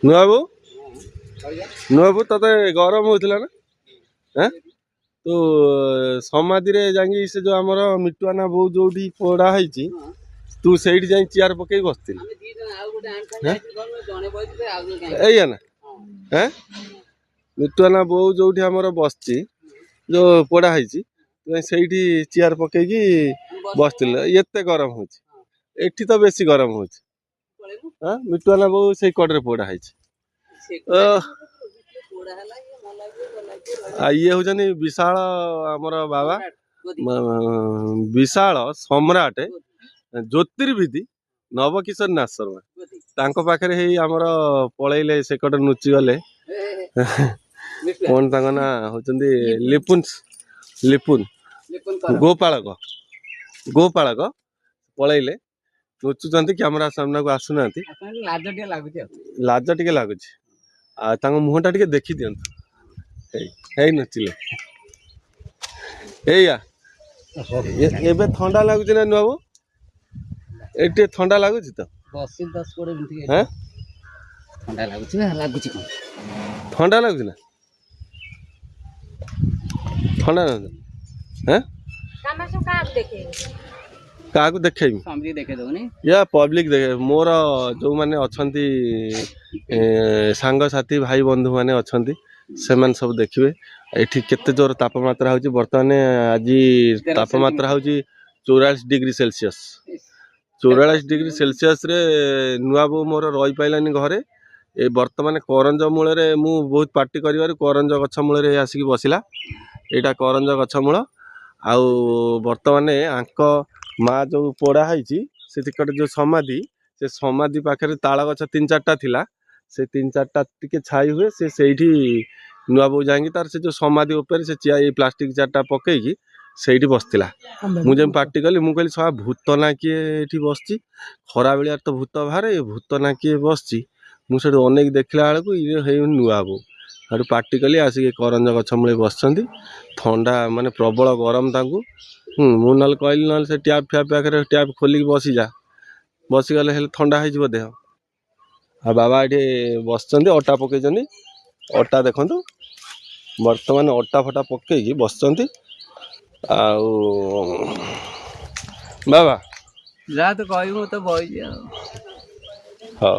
नुआबू नुआबू तते गरम होता ना हाँ तो समाधि रे जांगी से जो हमर मिटुआना बो जोडी पोड़ा है तू सही जाई चेयर पकई बसती एया ना हैं मिटुआना बो जोडी हमर बसची जो पोड़ा है सही चेयर पकईकी बसतिल एते गरम हो एठी तो बेसी गरम हो मिटुआना बो से कड़े पोड़ा है ये हूँ विशाल आमर बाबा विशाल सम्राट ज्योतिर्विधि नवकिशोर नाथ शर्मा तांको पाखरे हे आमर पलैले सेकट नुची गले कौन तांको ना होचंदी लिपुन लिपुन गोपालक गोपालक पलैले नुचुचंती कैमरा सामना को आसुना लाज टिके लगुच मुहटा टिके देखी दियंतु है नचिले एया एबे ठंडा लागुच ना नुआबू एटे ठंडा लागुच तो बस 10 मिनिट हैं ठंडा लागुच कोन ठंडा लागुच ना ठंडा ना हैं कामा सब का देखेबी सामने देखे दोनी या पब्लिक देखे मोर जो माने अछंती सांग साथी भाई बंधु माने अछंती सेमान सब देखिए एठी केते जोर तापमात्रा होची वर्तमान आज तापमात्रा होची 44 डिग्री सेल्सियस 44 डिग्री सेल्सियस रे नुआबू मोर रही पाइलानी घरे ए वर्तमान करंज मूल रे मु बहुत पार्टी करिवार करंज गछ मूल रे आसिक बसिला एटा करंज गछ मूल आउ वर्तमान आंक माँ जो पोड़ा है से टिकट जो समाधि पाखे ताल गछ 3-4टा थिला से 3-4टा टिके छाई हुए से सेठी नुआबू जाएंगे तार से जो समाधि ऊपर से चिया प्लास्टिक 4टा पकईकी से बसला मुझे पार्टी कली मुझे कहली सब भूत ना किए बसची खरा बेलिया तो भूत बाहर भूत ना किए बसची मुझे अनेक देखला बेलू ये नुआबू आठ पार्टी कली आसिक करंज गछ मूले बस ठंडा माने प्रबल गरम तांकू मु ना कहली ना से टैप फैप पाखे टैप खोलिक बसी जा बसीगले ठंडा हो देह आ बाबा ये बस अटा पकई अटा देखु बर्तमान अटा फटा पकईकी बस बाबा जा तो कहबो तो बई हाँ।